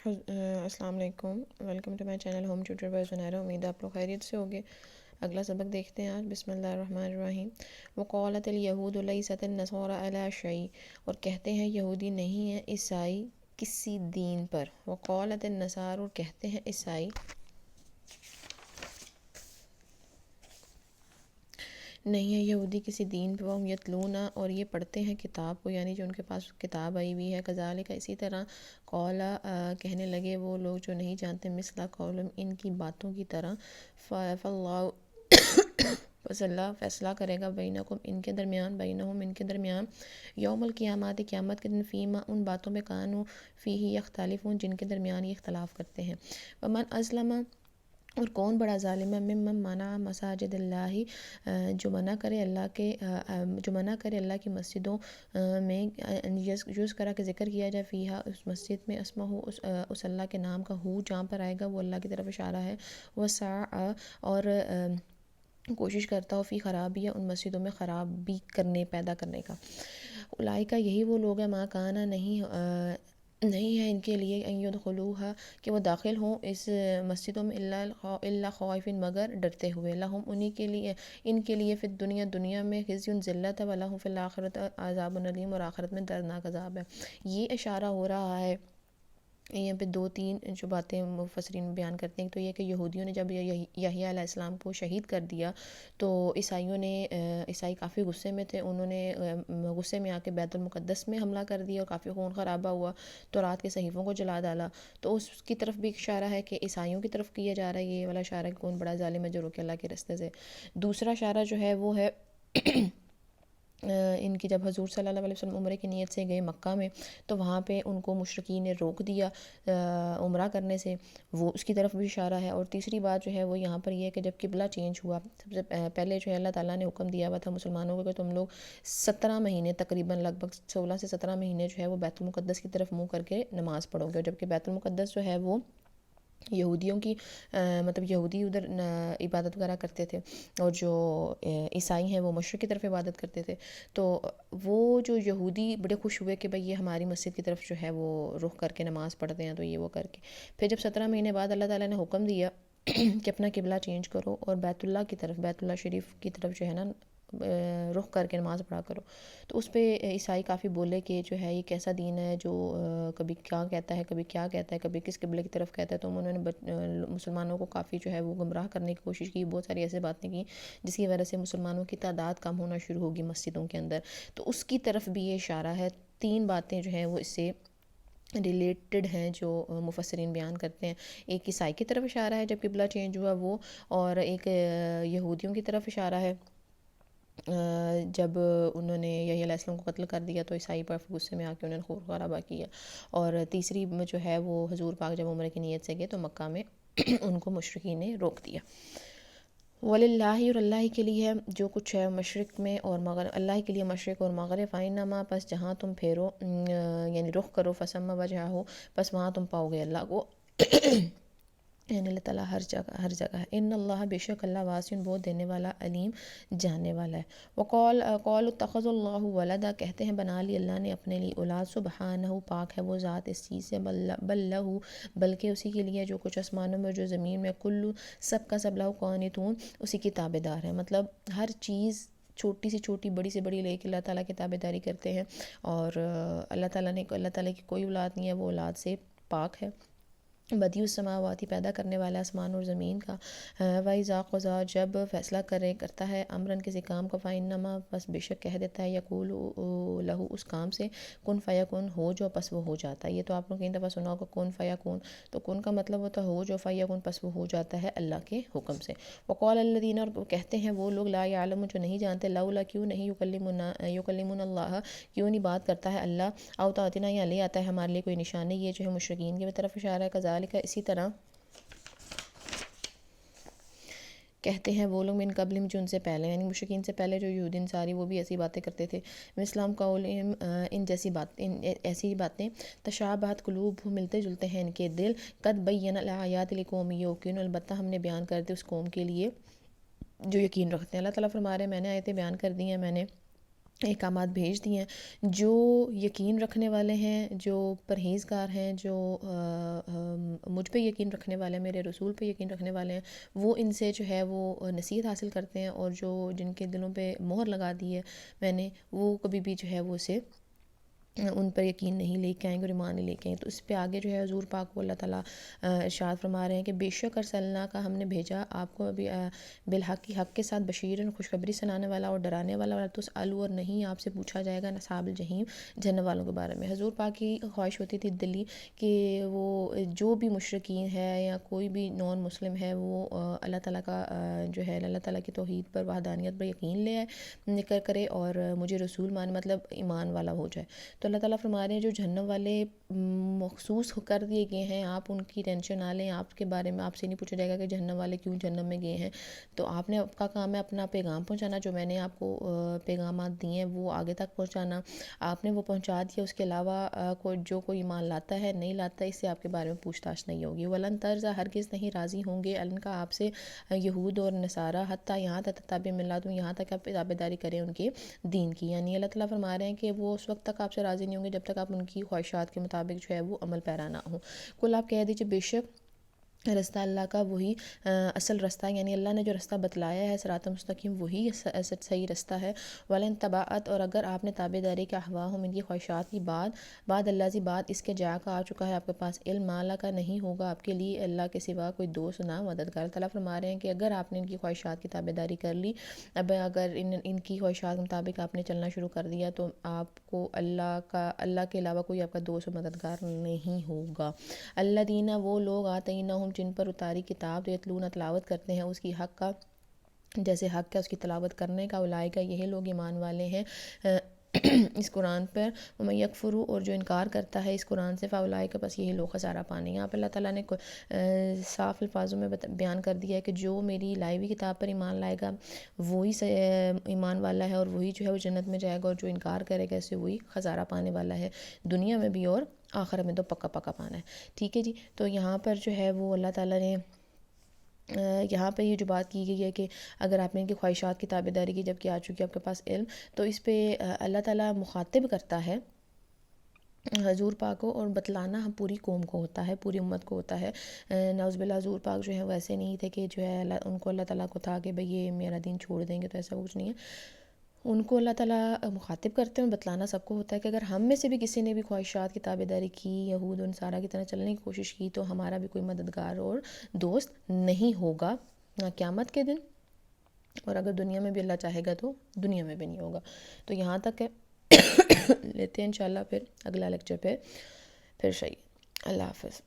السلام علیکم، welcome to my channel home tutor by Zunaira. امید ہے آپ لوگ خیریت سے ہوگے۔ اگلا سبق دیکھتے ہیں آج۔ بسم اللہ الرحمن الرحیم۔ وقالت الیہود لیست النصارى علی شیء، اور کہتے ہیں یہودی نہیں ہیں عیسائی کسی دین پر۔ وقالت النصارى، اور کہتے ہیں عیسائی نہیں ہے یہودی کسی دین پہ۔ وہ یتلون، اور یہ پڑھتے ہیں کتاب کو، یعنی جو ان کے پاس کتاب آئی ہوئی ہے۔ کذالک، اسی طرح، قولا، کہنے لگے وہ لوگ جو نہیں جانتے، مثلا قولم، ان کی باتوں کی طرح۔ فاللہ، پس اللہ فیصلہ کرے گا، بینکم، ان کے درمیان، بینہم، ان کے درمیان، یوم القیامت، قیامت کے دن، فیما، ان باتوں میں، کانوا فیہ یختلفون، جن کے درمیان یہ اختلاف کرتے ہیں۔ ومن ازلم، اور کون بڑا ظالم ہے، ممن منع مساجد اللہ، جو منع کرے اللہ کی مسجدوں میں، یوز کرا کہ ذکر کیا جائے، فیہا، اس مسجد میں، اسمہ، اس اللہ کے نام کا، ہو، جہاں پر آئے گا وہ اللہ کی طرف اشارہ ہے، وسعی، اور کوشش کرتا ہو، فی خرابی، ان مسجدوں میں خرابی کرنے، پیدا کرنے کا۔ اولئک، یہی وہ لوگ ہیں، ما کانا، نہیں ہے ان کے لیے، ان یدخلوہا، کہ وہ داخل ہوں اس مسجدوں میں، الا خائفین، مگر ڈرتے ہوئے، لہم، ان کے لیے، فی الدنیا، دنیا میں، خزی، ذلت ہے، ولہم فی الآخرۃ عذاب علیم، اور آخرت میں دردناک عذاب ہے۔ یہ اشارہ ہو رہا ہے یہاں پہ دو تین جو باتیں مفسرین بیان کرتے ہیں۔ تو یہ کہ یہودیوں نے جب یحییٰ علیہ السلام کو شہید کر دیا تو عیسائی کافی غصے میں تھے، انہوں نے غصے میں آ کے بیت المقدس میں حملہ کر دیا اور کافی خون خرابہ ہوا، تو رات کے صحیفوں کو جلا ڈالا۔ تو اس کی طرف بھی ایک اشارہ ہے کہ عیسائیوں کی طرف کیا جا رہا ہے یہ والا اشارہ، کہ کون بڑا ظالم ہے جو روکے اللہ کے رستے سے۔ دوسرا اشارہ جو ہے وہ ہے ان کی، جب حضور صلی اللہ علیہ وسلم عمرے کی نیت سے گئے مکہ میں، تو وہاں پہ ان کو مشرکین نے روک دیا عمرہ کرنے سے، وہ اس کی طرف بھی اشارہ ہے۔ اور تیسری بات جو ہے وہ یہاں پر یہ ہے کہ جب قبلہ چینج ہوا، سب سے پہلے جو ہے اللہ تعالیٰ نے حکم دیا ہوا تھا مسلمانوں کو کہ تم لوگ 17 مہینے، تقریباً لگ بھگ 16 سے 17 مہینے جو ہے وہ بیت المقدس کی طرف منہ کر کے نماز پڑھو گے، جبکہ بیت المقدس جو ہے وہ یہودیوں کی، مطلب یہودی ادھر عبادت وغیرہ کرتے تھے، اور جو عیسائی ہیں وہ مشرق کی طرف عبادت کرتے تھے۔ تو وہ جو یہودی بڑے خوش ہوئے کہ بھئی یہ ہماری مسجد کی طرف جو ہے وہ رخ کر کے نماز پڑھتے ہیں، تو یہ وہ کر کے پھر جب 17 مہینے بعد اللہ تعالیٰ نے حکم دیا کہ اپنا قبلہ چینج کرو اور بیت اللہ کی طرف، بیت اللہ شریف کی طرف جو ہے نا رخ کر کے نماز پڑھا کرو، تو اس پہ عیسائی کافی بولے کہ جو ہے یہ کیسا دین ہے جو کبھی کیا کہتا ہے، کبھی کیا کہتا ہے، کبھی کس قبلے کی طرف کہتا ہے۔ تو انہوں نے مسلمانوں کو کافی جو ہے وہ گمراہ کرنے کی کوشش کی، بہت ساری ایسے باتیں کی جس کی وجہ سے مسلمانوں کی تعداد کم ہونا شروع ہوگی مسجدوں کے اندر۔ تو اس کی طرف بھی یہ اشارہ ہے۔ تین باتیں جو ہیں وہ اس سے ریلیٹڈ ہیں جو مفسرین بیان کرتے ہیں۔ ایک عیسائی کی طرف اشارہ ہے جب قبلہ چینج ہوا وہ، اور ایک یہودیوں کی طرف اشارہ ہے جب انہوں نے یحییٰ علیہ السلام کو قتل کر دیا تو عیسائی پر غصے میں آ کے انہوں نے خون خرابہ کیا۔ اور تیسری جو ہے وہ حضور پاک جب عمرے کی نیت سے گئے تو مکہ میں ان کو مشرکین نے روک دیا۔ وَلِلَّهِ، اور اللہ کے لیے ہے جو کچھ ہے مشرق میں اور مغرب، اللہ کے لیے مشرق اور مغرب، فَإِنَّمَا، پس جہاں تم پھیرو، یعنی رخ کرو، فَثَمَّ وَجْهَهُ، پس وہاں تم پاؤ گے اللہ کو، یعنی اللہ تعالیٰ ہر جگہ ہے۔ ان اللہ، بے شک اللہ، واسع، بہت دینے والا، علیم، جاننے والا ہے۔ قالوا اتخذ اللہ ولدا، کہتے ہیں بنا لی اللہ نے اپنے لیے اولاد، سبحانہ، پاک ہے وہ ذات اس چیز سے، بل لہ، بلکہ اسی کے لیے جو کچھ آسمانوں میں جو زمین میں، کل، سب کا سب، لہ قانتون، اسی کی تابع دار ہے۔ مطلب ہر چیز چھوٹی سے چھوٹی، بڑی سے بڑی لے کے اللہ تعالیٰ کی تابع داری کرتے ہیں، اور اللہ تعالیٰ کی کوئی اولاد نہیں ہے، وہ اولاد سے پاک ہے۔ بدیع السماوات، پیدا کرنے والا آسمان اور زمین کا۔ وَإِذَا قَضَىٰ، جب فیصلہ کرتا ہے، امراً، کسی کام کو، فَإِنَّمَا، بس بے شک کہہ دیتا ہے، یقول لہو، اس کام سے، کن فیکون، ہو جو، پس وہ ہو جاتا ہے۔ یہ تو آپ نے کئی دفعہ سنا ہوگا کن فیکون، تو کن کا مطلب ہوتا ہے ہو جو، فیکون، پس وہ ہو جاتا ہے اللہ کے حکم سے۔ وقال الذین، اور کہتے ہیں وہ لوگ، لا یعلمون، جو نہیں جانتے، لولا، کیوں نہیں، یکلمنا اللہ، کیوں نہیں بات کرتا ہے اللہ، او تاتنا، یا لے آتا ہے ہمارے لیے کوئی نشانی۔ یہ جو ہے مشرکین کی طرف اشارہ ہے۔ کذالک، اسی طرح، کہتے ہیں وہ لوگ من قبل، جو ان سے پہلے، یعنی مشرکین سے پہلے جو یہود انصاری، وہ بھی ایسی باتیں کرتے تھے، اسلام قولہم، ایسی باتیں، تشابہت قلوب، ملتے جلتے ہیں ان کے دل، قد بین الآیات لقوم یوقنون، البتہ ہم نے بیان کر دی اس قوم کے لیے جو یقین رکھتے ہیں۔ اللہ تعالیٰ فرما رہے ہیں میں نے آیتیں بیان کر دی ہیں، میں نے احکامات بھیج دیے ہیں۔ جو یقین رکھنے والے ہیں، جو پرہیزگار ہیں، جو مجھ پہ یقین رکھنے والے ہیں، میرے رسول پہ یقین رکھنے والے ہیں، وہ ان سے جو ہے وہ نصیحت حاصل کرتے ہیں، اور جو جن کے دلوں پہ مہر لگا دی ہے میں نے، وہ کبھی بھی جو ہے وہ اسے ان پر یقین نہیں لے کے آئیں گے اور ایمان نہیں لے کے آئیں گے۔ تو اس پہ آگے جو ہے حضور پاک کو اللہ تعالیٰ ارشاد فرما رہے ہیں کہ بے شک ارسلنا کا ہم نے بھیجا آپ کو ابھی بالحق کی حق کے ساتھ بشیرن خوشخبری سنانے والا اور ڈرانے والا، اور تسألوا اور نہیں آپ سے پوچھا جائے گا اصحاب الجحیم جہنم والوں کے بارے میں۔ حضور پاک کی خواہش ہوتی تھی دلی کہ وہ جو بھی مشرکین ہے یا کوئی بھی نان مسلم ہے وہ اللہ تعالیٰ کا جو ہے اللہ تعالیٰ کی توحید پر وحدانیت پر یقین لے آئے کرے اور مجھے رسول مان مطلب ایمان والا ہو جائے۔ تو اللہ تعالیٰ فرما رہے ہیں جو جہنم والے مخصوص کر دیے گئے ہیں، آپ ان کی ٹینشن نہ لیں، آپ کے بارے میں آپ سے نہیں پوچھا جائے گا کہ جہنم والے کیوں جہنم میں گئے ہیں۔ تو آپ نے آپ کا کام ہے اپنا پیغام پہنچانا، جو میں نے آپ کو پیغامات دیے ہیں وہ آگے تک پہنچانا، آپ نے وہ پہنچا دیا۔ اس کے علاوہ کوئی ایمان لاتا ہے نہیں لاتا، اس سے آپ کے بارے میں پوچھ تاچھ نہیں ہوگی۔ ولن ترضیٰ ہرگز نہیں راضی ہوں گے ان کا آپ سے یہود اور نصارہ حتیٰ یہاں تک تتبع ملتہم یہاں تک آپ تابعداری کریں ان کے دین کی۔ یعنی اللہ تعالیٰ فرما رہے ہیں کہ وہ اس وقت تک آپ سے راضی نہیں ہوں گے جب تک آپ ان کی خواہشات کے مطابق جو ہے وہ عمل پیرا نہ ہوں۔ کل آپ کہہ دیجئے بے شک رستہ اللہ کا وہی اصل رستہ، یعنی اللہ نے جو رستہ بتلایا ہے صراط مستقیم وہی صحیح رستہ ہے۔ وَلَن تَبَعَتْ اور اگر آپ نے تابعداری کے احواہم ان کی خواہشات کی بعد اللہ سے بعد اس کے جا کا آ چکا ہے آپ کے پاس علم، مالا کا نہیں ہوگا آپ کے لیے اللہ کے سوا کوئی دوست نہ مددگار۔ اللہ تعالیٰ فرما رہے ہیں کہ اگر آپ نے ان کی خواہشات کی تابعداری کر لی، اب اگر ان کی خواہشات کے مطابق آپ نے چلنا شروع کر دیا تو آپ کو اللہ کے علاوہ کوئی آپ کا دوست و مددگار نہیں ہوگا۔ الذین وہ لوگ آتیناہم جن پر اتاری کتاب یتلون تلاوت کرتے ہیں اس کی حق کا، جیسے حق ہے اس کی تلاوت کرنے کا، اولئک یہی لوگ ایمان والے ہیں اس قرآن پر، ومن یکفر اور جو انکار کرتا ہے اس قرآن سے، فاولئک بس یہی لوگ خسارہ پانے۔ یہاں پہ اللہ تعالیٰ نے صاف الفاظوں میں بیان کر دیا ہے کہ جو میری لائی ہوئی کتاب پر ایمان لائے گا وہی ایمان والا ہے، اور وہی جو ہے وہ جنت میں جائے گا، اور جو انکار کرے گا اس سے وہی خسارہ پانے والا ہے، دنیا میں بھی اور آخرت میں تو پکا پکا پانا ہے۔ ٹھیک ہے جی، تو یہاں پر جو ہے وہ اللہ تعالیٰ نے یہاں پہ یہ جو بات کی گئی ہے کہ اگر آپ نے ان کی خواہشات کی تابعداری کی جب کہ آ چکی آپ کے پاس علم، تو اس پہ اللہ تعالیٰ مخاطب کرتا ہے حضور پاک کو، اور بتلانا ہم پوری قوم کو ہوتا ہے، پوری امت کو ہوتا ہے۔ نعوذ باللہ حضور پاک جو ہے ویسے نہیں تھے کہ جو ہے ان کو اللہ تعالیٰ کو تھا کہ بھئی یہ میرا دین چھوڑ دیں گے، تو ایسا کچھ نہیں ہے۔ ان کو اللہ تعالیٰ مخاطب کرتے ہیں، بتلانا سب کو ہوتا ہے کہ اگر ہم میں سے بھی کسی نے بھی خواہشات کی تابعداری کی، یہود و نصارہ کی طرح چلنے کی کوشش کی، تو ہمارا بھی کوئی مددگار اور دوست نہیں ہوگا نہ قیامت کے دن، اور اگر دنیا میں بھی اللہ چاہے گا تو دنیا میں بھی نہیں ہوگا۔ تو یہاں تک ہے لیتے ہیں انشاءاللہ، پھر اگلا لیکچر پھر صحیح۔ اللہ حافظ۔